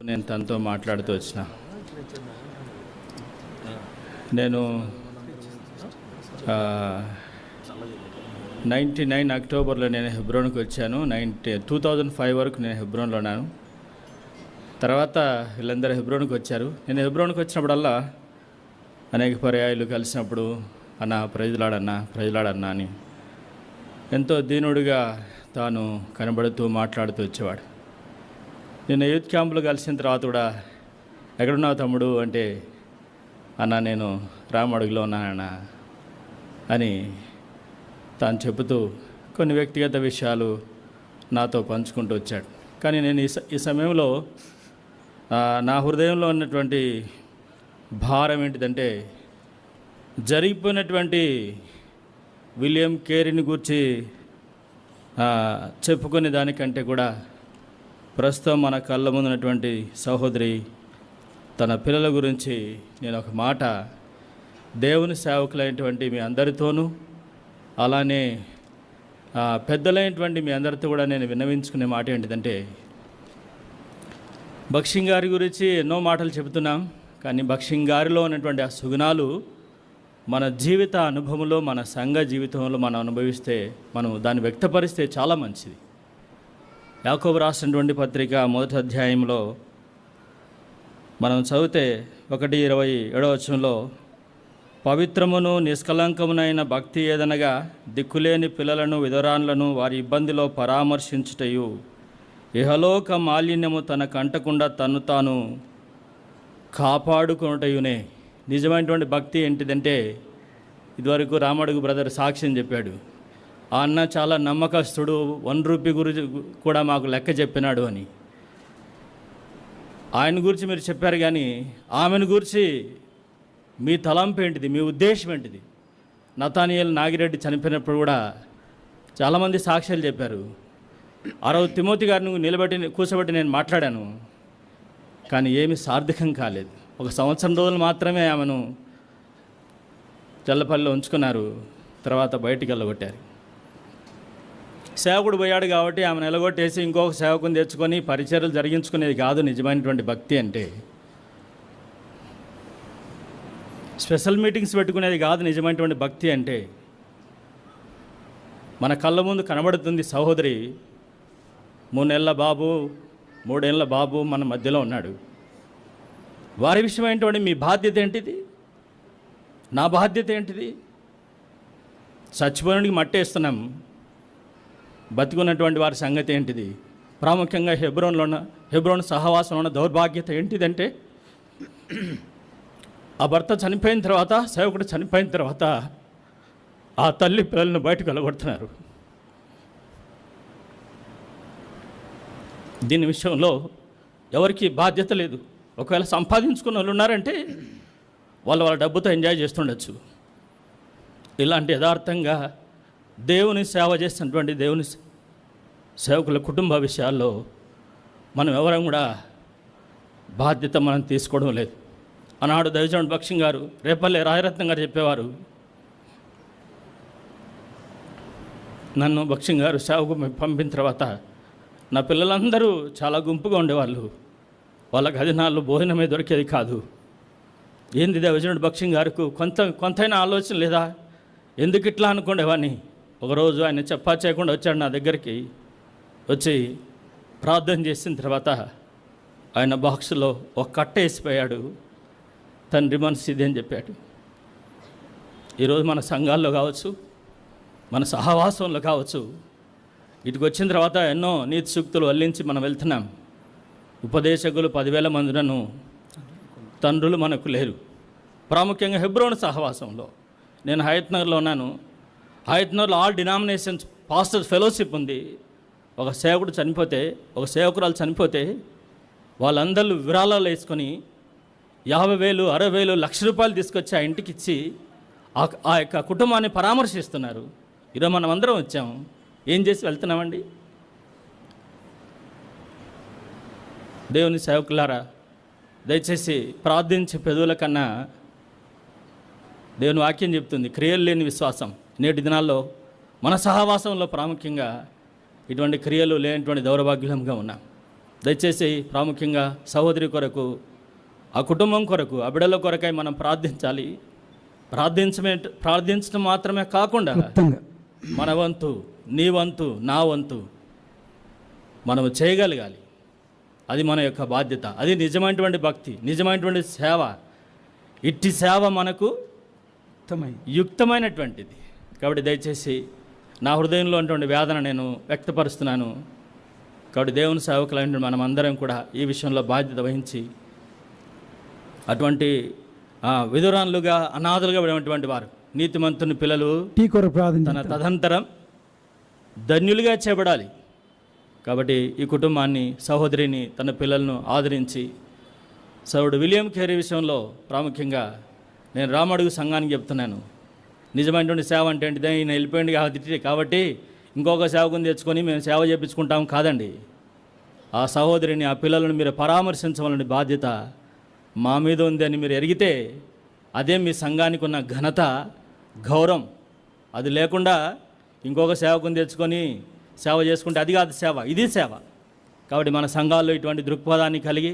నేను తనతో మాట్లాడుతూ వచ్చిన నేను 99 అక్టోబర్లో నేను హెబ్రోన్కి వచ్చాను. 2005 వరకు నేను హెబ్రోన్లో ఉన్నాను. తర్వాత వీళ్ళందరూ హెబ్రోన్కి వచ్చారు. నేను హెబ్రోన్కి వచ్చినప్పుడల్లా అనేక పర్యాయాలు కలిసినప్పుడు అన్న ప్రజలాడన్నా అని ఎంతో దీనుడిగా తాను కనబడుతూ మాట్లాడుతూ వచ్చేవాడు. నేను యూత్ క్యాంపులో కలిసిన తర్వాత కూడా ఎక్కడున్నావు తమ్ముడు అంటే, అన్న నేను రామడుగులో ఉన్నానన్నా అని తాను చెబుతూ కొన్ని వ్యక్తిగత విషయాలు నాతో పంచుకుంటూ వచ్చాడు. కానీ నేను ఈ సమయంలో నా హృదయంలో ఉన్నటువంటి భారం ఏంటిదంటే, జరిగిపోయినటువంటి విలియం కేరీని గురించి చెప్పుకునే దానికంటే కూడా ప్రస్తుతం మన కళ్ళ ముందున్నటువంటి సహోదరి తన పిల్లల గురించి నేను ఒక మాట దేవుని సేవకులైనటువంటి మీ అందరితోనూ, అలానే పెద్దలైనటువంటి మీ అందరితో కూడా నేను విన్నవించుకునే మాట ఏంటిదంటే, భక్సింగ్ గారి గురించి ఎన్నో మాటలు చెబుతున్నాం. కానీ భక్సింగ్ గారిలో ఉన్నటువంటి ఆ సుగుణాలు మన జీవిత అనుభవంలో, మన సంఘ జీవితంలో మనం అనుభవిస్తే, మనం దాన్ని వ్యక్తపరిస్తే చాలా మంచిది. యాకోబు రాసినటువంటి పత్రిక 1వ అధ్యాయంలో మనం చదివితే 1:27 పవిత్రమును నిష్కలంకమునైన భక్తి ఏదనగా దిక్కులేని పిల్లలను విధరాన్లను వారి ఇబ్బందిలో పరామర్శించుటయు, ఇహలోక మాలిన్యము తన కంటకుండా తను తాను కాపాడుకొనుటయునే. నిజమైనటువంటి భక్తి ఏంటిదంటే, ఇదివరకు రామడుగు బ్రదర్ సాక్ష్యం చెప్పాడు. ఆ అన్న చాలా నమ్మకస్తుడు, ₹1 గురించి కూడా మాకు లెక్క చెప్పినాడు అని. ఆయన గురించి మీరు చెప్పారు, కానీ ఆమెను గురించి మీ తలంపు ఏంటిది, మీ ఉద్దేశం ఏంటిది? నతానియేల్ నాగిరెడ్డి చనిపోయినప్పుడు కూడా చాలామంది సాక్ష్యాలు చెప్పారు. ఆ రోజు తిమోతి గారిని కూర్చోబెట్టి నేను మాట్లాడాను, కానీ ఏమీ సార్థకం కాలేదు. 1 సంవత్సరం రోజులు మాత్రమే ఆమెను చల్లపల్లిలో ఉంచుకున్నారు, తర్వాత బయటికి వెళ్ళగొట్టారు. సేవకుడు పోయాడు కాబట్టి ఆమెను ఎలగొట్టేసి ఇంకొక సేవకుని తెచ్చుకొని పరిచర్యలు జరిగించుకునేది కాదు నిజమైనటువంటి భక్తి అంటే. స్పెషల్ మీటింగ్స్ పెట్టుకునేది కాదు నిజమైనటువంటి భక్తి అంటే. మన కళ్ళ ముందు కనబడుతుంది సహోదరి, 3 నెలల బాబు 3 ఏళ్ళ బాబు మన మధ్యలో ఉన్నాడు. వారి విషయమైనటువంటి మీ బాధ్యత ఏంటిది? నా బాధ్యత ఏంటిది? చచ్చిపోయినకి మట్టేస్తున్నాం, బతికున్నటువంటి వారి సంగతి ఏంటిది? ప్రాముఖ్యంగా హెబ్రోన్ సహవాసంలో ఉన్న దౌర్భాగ్యత ఏంటిదంటే, ఆ భర్త చనిపోయిన తర్వాత, సేవకుడు చనిపోయిన తర్వాత ఆ తల్లి పిల్లలను బయటకు వెళ్ళగొడుతున్నారు. దీని విషయంలో ఎవరికి బాధ్యత లేదు. ఒకవేళ సంపాదించుకున్న వాళ్ళు ఉన్నారంటే వాళ్ళ డబ్బుతో ఎంజాయ్ చేస్తుండొచ్చు. ఇలాంటి యథార్థంగా దేవుని సేవ చేస్తున్నటువంటి దేవుని సేవకుల కుటుంబ విషయాల్లో మనం ఎవరం కూడా బాధ్యత మనం తీసుకోవడం లేదు. ఆనాడు దైవజనుడు భక్సింగ్ గారు, రేపల్లె రాజరత్నం గారు చెప్పేవారు, నన్ను భక్సింగ్ గారు సేవకు పంపిన తర్వాత నా పిల్లలందరూ చాలా గుంపుగా ఉండేవాళ్ళు. వాళ్ళకి 10 నాళ్ళు భోజనమే దొరికేది కాదు. ఏంది దైవజనుడు భక్సింగ్ గారికి కొంతైనా ఆలోచన లేదా? ఎందుకు ఇట్లా అనుకునేవాడిని. ఒకరోజు ఆయన చెప్పా చేయకుండా వచ్చాడు నా దగ్గరికి. వచ్చి ప్రార్థన చేసిన తర్వాత ఆయన బాక్స్లో ఒక కట్ట వేసిపోయాడు. తండ్రి మనసు ఇది అని చెప్పాడు. ఈరోజు మన సంఘాల్లో కావచ్చు, మన సహవాసంలో కావచ్చు, ఇటుకు వచ్చిన తర్వాత ఎన్నో నీతి సూక్తులు వల్లించి మనం వెళ్తున్నాం. ఉపదేశకులు 10,000 మందినను తండ్రులు మనకు లేరు. ప్రాముఖ్యంగా హెబ్రోన్ సహవాసంలో నేను హయత్నగర్లో ఉన్నాను. హయత్నగర్లో ఆల్ డినామినేషన్స్ పాస్టర్స్ ఫెలోషిప్ ఉంది. ఒక సేవకుడు చనిపోతే, ఒక సేవకురాలు చనిపోతే వాళ్ళందరూ విరాళాలు వేసుకొని 50,000, 60,000, ₹1,00,000 తీసుకొచ్చి ఆ ఇంటికి ఇచ్చి ఆ యొక్క కుటుంబాన్ని పరామర్శిస్తున్నారు. ఈరోజు మనం అందరం వచ్చాము, ఏం చేసి వెళ్తున్నామండి? దేవుని సేవకులారా, దయచేసి ప్రార్థించే పెదవుల కన్నా దేవుని వాక్యం చెప్తుంది క్రియలు లేని విశ్వాసం. నేటి దినాల్లో మన సహవాసంలో ప్రాముఖ్యంగా ఇటువంటి క్రియలు లేనటువంటి దౌర్భాగ్యంగా ఉన్నాం. దయచేసి ప్రాముఖ్యంగా సహోదరి కొరకు, ఆ కుటుంబం కొరకు, ఆ బిడ్డల కొరకై మనం ప్రార్థించాలి. ప్రార్థించడం మాత్రమే కాకుండా మన వంతు, నీ వంతు, నా వంతు మనము చేయగలగాలి. అది మన యొక్క బాధ్యత. అది నిజమైనటువంటి భక్తి, నిజమైనటువంటి సేవ. ఇట్టి సేవ మనకు యుక్తమైనటువంటిది. కాబట్టి దయచేసి నా హృదయంలో ఉన్నటువంటి వేదన నేను వ్యక్తపరుస్తున్నాను. కాబట్టి దేవుని సేవకులైన మనం అందరం కూడా ఈ విషయంలో బాధ్యత వహించి అటువంటి విధురాన్లుగా, అనాథలుగా ఉన్నటువంటి వారు, నీతిమంతుని పిల్లలు తన తదంతరం ధన్యులుగా చేయబడాలి. కాబట్టి ఈ కుటుంబాన్ని, సహోదరిని, తన పిల్లలను ఆదరించి సౌడు విలియం కేరీ విషయంలో ప్రాముఖ్యంగా నేను రామడుగు సంఘానికి చెప్తున్నాను. నిజమైనటువంటి సేవ అంటే ఏంటిదే, ఈయన వెళ్ళిపోయింది కాబట్టి ఇంకొక సేవకుని తెచ్చుకొని మేము సేవ చేయించుకుంటాం కాదండి. ఆ సహోదరిని, ఆ పిల్లలను మీరు పరామర్శించవలనే బాధ్యత మా మీద ఉంది అని మీరు ఎరిగితే అదే మీ సంఘానికి ఉన్న ఘనత, గౌరవం. అది లేకుండా ఇంకొక సేవకుని తెచ్చుకొని సేవ చేసుకుంటే అది కాదు సేవ, ఇది సేవ. కాబట్టి మన సంఘాల్లో ఇటువంటి దృక్పథాన్ని కలిగి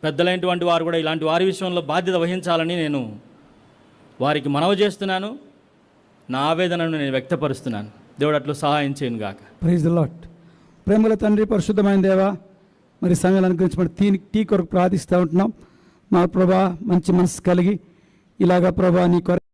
పెద్దలైనటువంటి వారు కూడా ఇలాంటి వారి విషయంలో బాధ్యత వహించాలని నేను వారికి మనవి చేస్తున్నాను. నా ఆవేదనను నేను వ్యక్తపరుస్తున్నాను. దేవుడు అట్లు సహాయం చేయను గాక. Praise the lord. ప్రేమల తండ్రి, పరిశుద్ధమైన దేవా, మరి సమయాన్ని అనుగ్రహించి మరి టీ కొరకు ప్రార్థిస్తూ ఉంటున్నాం. మా ప్రభా మంచి మనసు కలిగి ఇలాగా ప్రభా నీ కొరకు